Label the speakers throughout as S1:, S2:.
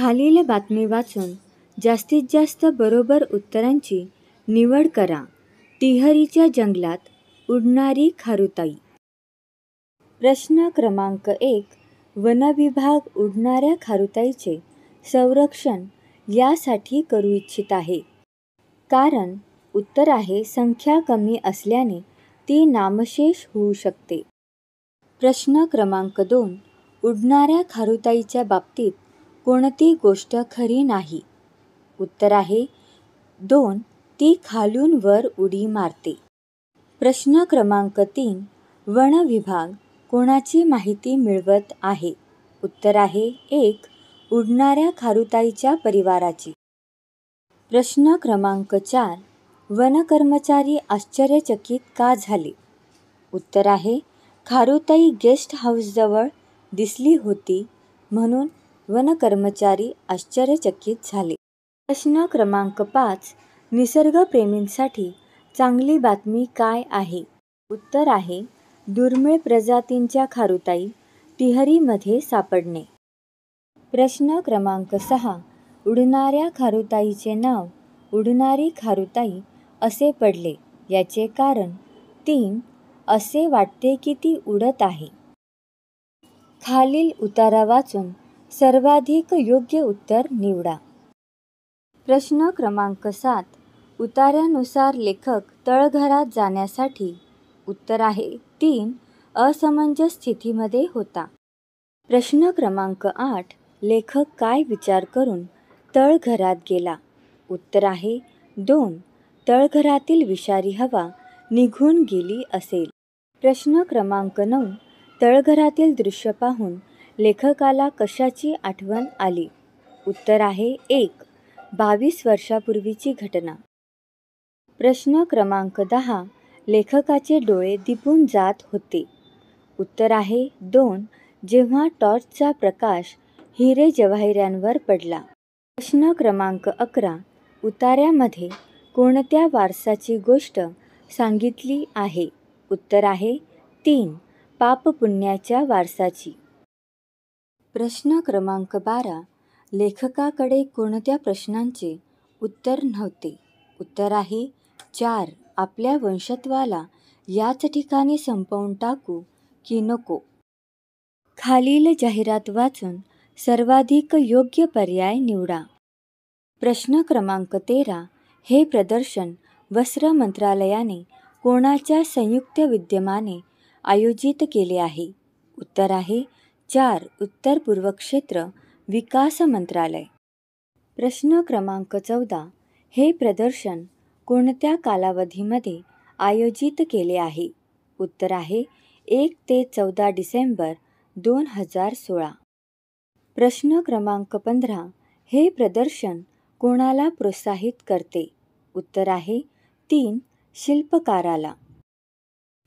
S1: खालील बातमी वाचून जास्तीत जास्त बरोबर उत्तरांची निवड करा. टिहरीच्या जंगलात उडणारी खारुताई. प्रश्न क्रमांक 1. वनविभाग उडणाऱ्या खारुताईचे संरक्षण यासाठी करू इच्छित आहे. कारण उत्तर आहे संख्या कमी असल्याने ती नामशेष होऊ शकते. प्रश्न क्रमांक 2. उडणाऱ्या खारुताईच्या बाबतीत कोणती गोष्ट खरी नाही? उत्तर आहे 2. ती खालून वर उडी मारते. प्रश्न क्रमांक 3. वन विभाग कोणाची माहिती मिळवत आहे? उत्तर आहे 1. उडणाऱ्या खारुताईच्या परिवाराची. प्रश्न क्रमांक 4. वन कर्मचारी आश्चर्यचकित का झाले? उत्तर आहे खारुताई गेस्ट हाऊसजवळ दिसली होती म्हणून वन कर्मचारी आश्चर्यचकित झाले. प्रश्न क्रमांक 5. निसर्गप्रेमींसाठी चांगली बातमी काय आहे? उत्तर आहे दुर्मिळ प्रजातींच्या खारुताई टिहरीमध्ये सापडणे. प्रश्न क्रमांक 6. उडणाऱ्या खारुताईचे नाव उडणारी खारुताई असे पडले याचे कारण? 3. असे वाटते की ती उडत आहे. खालील उतारा वाचून सर्वाधिक योग्य उत्तर निवडा. प्रश्न क्रमांक 7. उतार्यानुसार लेखक तळघरात जाण्यासाठी उत्तर आहे 3. असमंजस स्थितीमध्ये होता. प्रश्न क्रमांक 8. लेखक काय विचार करून तळघरात गेला? उत्तर आहे 2. तळघरातील विषारी हवा निघून गेली असेल. प्रश्न क्रमांक 9. तळघरातील दृश्य पाहून लेखकाला कशाची आठवण आली? उत्तर आहे 1. 22 वर्षापूर्वीची घटना. प्रश्न क्रमांक 10. लेखकाचे डोळे दिपून जात होते. उत्तर आहे 2. जेव्हा टॉर्चचा प्रकाश हिरे जवाहिरांवर पडला. प्रश्न क्रमांक 11. उतार्यामध्ये कोणत्या वारसाची गोष्ट सांगितली आहे? उत्तर आहे 3. पापपुण्याच्या वारसाची. प्रश्न क्रमांक 12. लेखकाकडे कोणत्या प्रश्नांचे उत्तर नव्हते? उत्तर आहे 4. आपल्या वंशत्वाला याच ठिकाणी संपवून टाकू की नको? खालील जाहिरात वाचून सर्वाधिक योग्य पर्याय निवडा. प्रश्न क्रमांक 13. हे प्रदर्शन वस्त्र मंत्रालयाने कोणाच्या संयुक्त विद्यमाने आयोजित केले आहे? उत्तर आहे 4. उत्तर पूर्व क्षेत्र विकास मंत्रालय. प्रश्न क्रमांक 14. हे प्रदर्शन कोणत्या कालावधीमध्ये आयोजित केले आहे? उत्तर आहे 1 ते 14 डिसेंबर 2016. प्रश्न क्रमांक 15. हे प्रदर्शन कोणाला प्रोत्साहित करते? उत्तर आहे 3. शिल्पकाराला.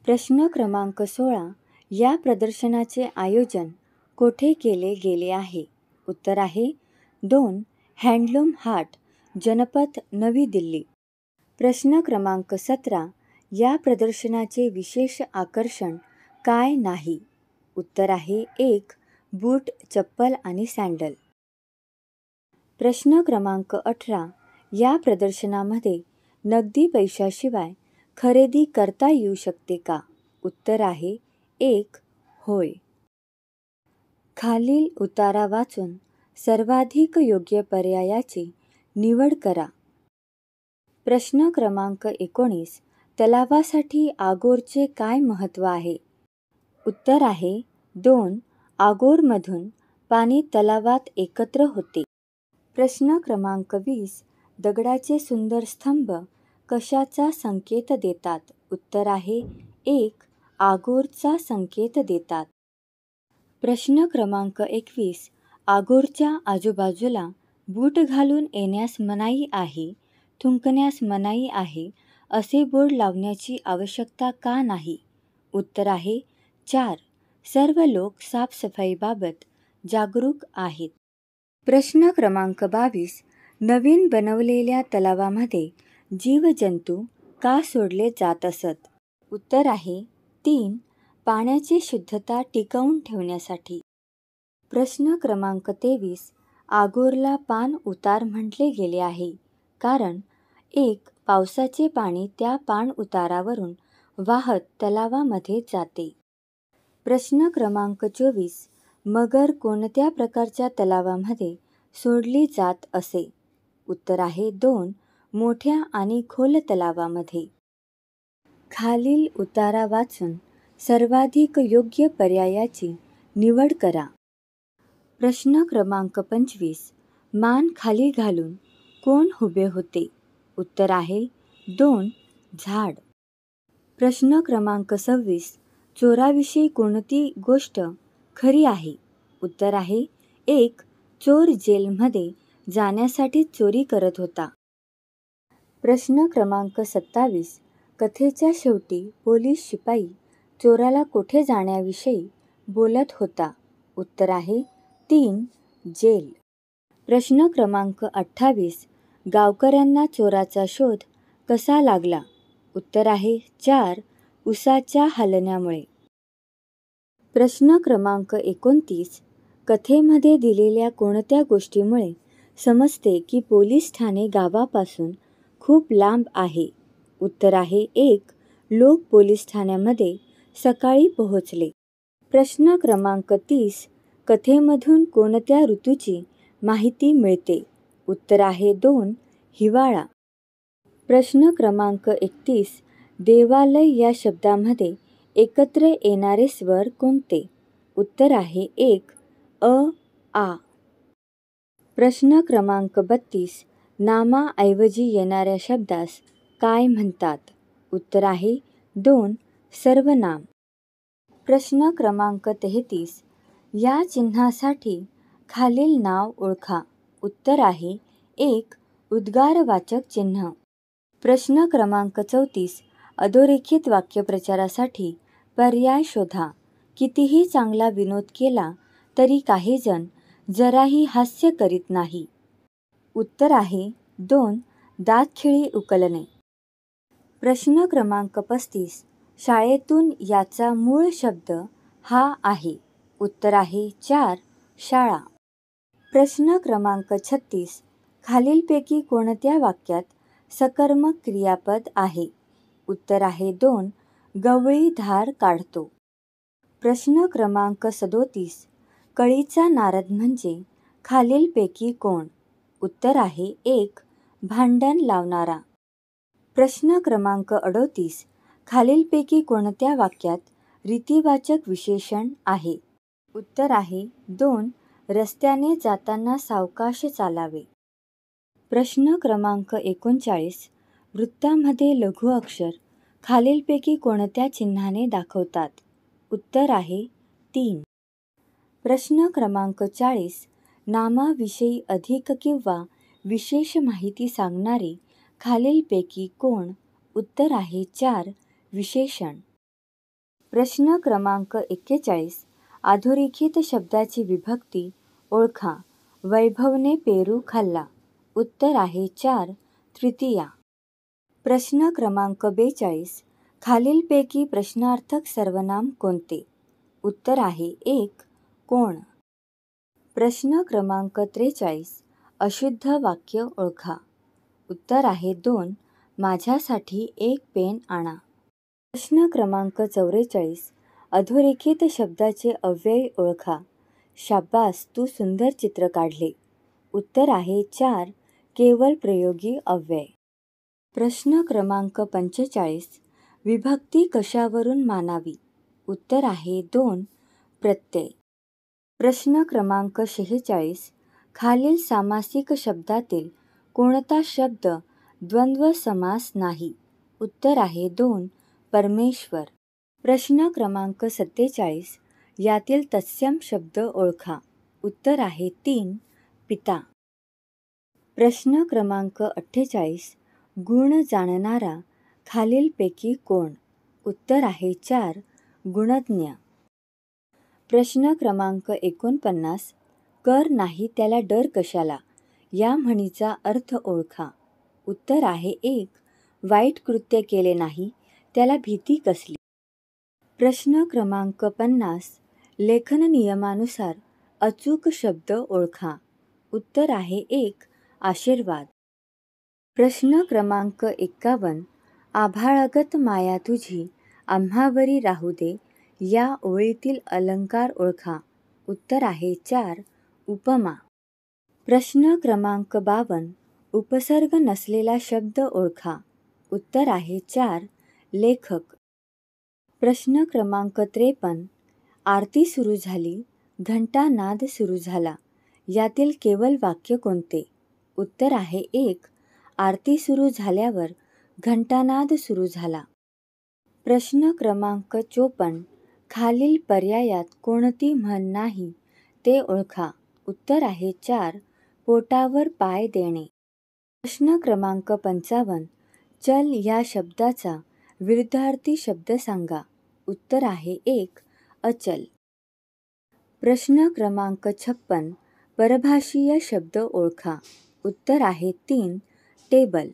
S1: प्रश्न क्रमांक 16. या प्रदर्शनाचे आयोजन कोठे केले गेले आहे? उत्तर आहे 2. हँडलूम हाट, जनपथ, नवी दिल्ली. प्रश्न क्रमांक 17. या प्रदर्शनाचे विशेष आकर्षण काय नाही? उत्तर आहे 1. बूट, चप्पल आणि सँडल. प्रश्न क्रमांक 18. या प्रदर्शनामध्ये नगदी पैशाशिवाय खरेदी करता येऊ शकते का? उत्तर आहे 1. होय. खालील उतारा वाचून सर्वाधिक योग्य पर्यायाची निवड करा. प्रश्न क्रमांक 19. तलावासाठी आगोरचे काय महत्त्व आहे? उत्तर आहे 2. आगोरमधून पाणी तलावात एकत्र होते. प्रश्न क्रमांक 20. दगडाचे सुंदर स्तंभ कशाचा संकेत देतात? उत्तर आहे 1. आगोरचा संकेत देतात. प्रश्न क्रमांक 21. आगोरच्या आजूबाजूला बूट घालून येण्यास मनाई आहे, थुंकण्यास मनाई आहे असे बोर्ड लावण्याची आवश्यकता का नाही? उत्तर आहे 4. सर्व लोक साफसफाईबाबत जागरूक आहेत. प्रश्न क्रमांक 22. नवीन बनवलेल्या तलावामध्ये जीवजंतू का सोडले जात असत? उत्तर आहे 3. पाण्याची शुद्धता टिकवून ठेवण्यासाठी. प्रश्न क्रमांक 23. आगोरला पान उतार म्हटले गेले आहे, कारण एक पावसाचे पाणी त्या पान उतारावरून वाहत तलावामध्ये जाते. प्रश्न क्रमांक 24. मगर कोणत्या प्रकारच्या तलावामध्ये सोडली जात असे? उत्तर आहे 2 मोठ्या आणि खोल तलावामध्ये. खालील उतारा वाचून सर्वाधिक योग्य पर्यायाची निवड करा. प्रश्न क्रमांक 25. मान खाली घालून कोण उभे होते? उत्तर आहे 2 झाड. प्रश्न क्रमांक 26. चोराविषयी कोणती गोष्ट खरी आहे? उत्तर आहे 1 चोर जेलमध्ये जाण्यासाठी चोरी करत होता. प्रश्न क्रमांक 27. कथेच्या शेवटी पोलीस शिपाई चोराला कोठे जाण्याविषयी बोलत होता? उत्तर आहे 3 जेल. प्रश्न क्रमांक 28. गावकऱ्यांना चोराचा शोध कसा लागला? उत्तर आहे 4 उसाच्या हलण्यामुळे. प्रश्न क्रमांक 29. कथेमध्ये दिलेल्या कोणत्या गोष्टीमुळे समजते की पोलीस ठाणे गावापासून खूप लांब आहे? उत्तर आहे 1 लोक पोलीस ठाण्यामध्ये सकाळी पोहोचले. प्रश्न क्रमांक 30. कथेमधून कोणत्या ऋतूची माहिती मिळते? उत्तर आहे 2 हिवाळा. प्रश्न क्रमांक 31. देवालय या शब्दामध्ये एकत्र येणारे स्वर कोणते? उत्तर आहे 1 अ आ. प्रश्न क्रमांक 32. नामाऐवजी येणाऱ्या शब्दास काय म्हणतात? उत्तर आहे 2 सर्वनाम. प्रश्न क्रमांक 33. या चिन्हासाठी खालील नाव ओळखा. उत्तर आहे 1 उद्गारवाचक चिन्ह. प्रश्न क्रमांक 34. अधोरेखित वाक्यप्रचारासाठी पर्याय शोधा. कितीही चांगला विनोद केला तरी काही जण जराही हास्य करीत नाही. उत्तर आहे 2 दातखिळी उकलणे. प्रश्न क्रमांक 35. शाळेतून याचा मूळ शब्द हा आहे. उत्तर आहे 4 शाळा. प्रश्न क्रमांक 36. खालीलपैकी कोणत्या वाक्यात सकर्मक क्रियापद आहे? उत्तर आहे 2 गवळी धार काढतो. प्रश्न क्रमांक 37. कळीचा नारद म्हणजे खालीलपैकी कोण? उत्तर आहे 1 भांडण लावणारा. प्रश्न क्रमांक 38. खालीलपैकी कोणत्या वाक्यात रीतिवाचक विशेषण आहे? उत्तर आहे 2 रस्त्याने जाताना सावकाश चालावे. प्रश्न क्रमांक 39. वृत्तामध्ये लघु अक्षर खालीलपैकी कोणत्या चिन्हाने दाखवतात? उत्तर आहे 3. प्रश्न क्रमांक 40. नामाविषयी अधिक किंवा विशेष माहिती सांगणारे खालीलपैकी कोण? उत्तर आहे 4 विशेषण. प्रश्न क्रमांक 41. अधोरेखित शब्दाची विभक्ती ओळखा. वैभवने पेरू खाल्ला. उत्तर आहे 4 तृतीया. प्रश्न क्रमांक 42. खालीलपैकी प्रश्नार्थक सर्वनाम कोणते? उत्तर आहे 1 कोण. प्रश्न क्रमांक 43. अशुद्ध वाक्य ओळखा. उत्तर आहे 2 माझ्यासाठी 1 पेन आणा. प्रश्न क्रमांक 44. अधोरेखित शब्दाचे अव्यय ओळखा. शाब्बास तू सुंदर चित्र काढले. उत्तर आहे 4 केवळ प्रयोगी अव्यय. प्रश्न क्रमांक 45. विभक्ती कशावरून मानावी? उत्तर आहे 2 प्रत्यय. प्रश्न क्रमांक 46. खालील सामासिक शब्दातील कोणता शब्द द्वंद्व समास नाही? उत्तर आहे 2 परमेश्वर. प्रश्न क्रमांक 47. यातील तत्सम शब्द ओळखा. उत्तर आहे 3 पिता. प्रश्न क्रमांक 48. गुण जाणणारा खालीलपैकी कोण? उत्तर आहे 4 गुणज्ञ. प्रश्न क्रमांक 49. कर नाही त्याला डर कशाला या म्हणीचा अर्थ ओळखा. उत्तर आहे 1 वाईट कृत्य केले नाही त्याला भीती कसली. प्रश्न क्रमांक 50. लेखन नियमानुसार अचूक शब्द ओळखा. उत्तर आहे 1. आशीर्वाद. प्रश्न क्रमांक 51. आभाळागत माया तुझी आम्हावरी राहू दे या ओळीतील अलंकार ओळखा. उत्तर आहे 4. उपमा. प्रश्न क्रमांक 52. उपसर्ग नसलेला शब्द ओळखा. उत्तर आहे 4. लेखक. प्रश्न क्रमांक 53. आरती सुरू झाली, घंटा नाद सुरू झाला यातील केवळ वाक्य कोणते? उत्तर आहे 1. आरती सुरू झाल्यावर घंटानाद सुरू झाला. प्रश्न क्रमांक 54. खालील पर्यायात कोणती म्हण नाही ते ओळखा. उत्तर आहे 4. पोटावर पाय देणे. प्रश्न क्रमांक 55. चल या शब्दाचा विरुद्धार्थी शब्द सांगा. उत्तर आहे 1. अचल. प्रश्न क्रमांक 56. परभाषीय शब्द ओळखा. उत्तर आहे 3. टेबल.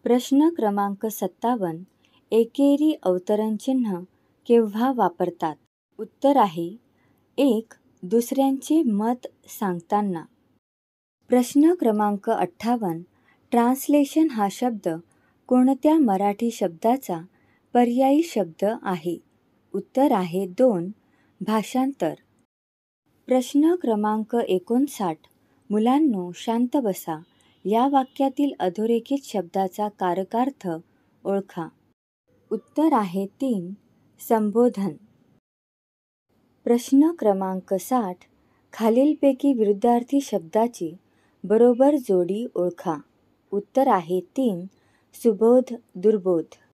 S1: प्रश्न क्रमांक 57. एकेरी अवतरण चिन्ह केव्हा वापरतात? उत्तर आहे 1. दुसऱ्यांचे मत सांगताना. प्रश्न क्रमांक 58. ट्रान्सलेशन हा शब्द कोणत्या मराठी शब्दाचा पर्यायी शब्द आहे? उत्तर आहे 2. भाषांतर. प्रश्न क्रमांक 59. मुलांनो शांत बसा या वाक्यातील अधोरेखित शब्दाचा कारकार्थ ओळखा. उत्तर आहे 3. संबोधन. प्रश्न क्रमांक 60. खालीलपैकी विरुद्धार्थी शब्दाची बरोबर जोडी ओळखा. उत्तर आहे 3. सुबोध दुर्बोध.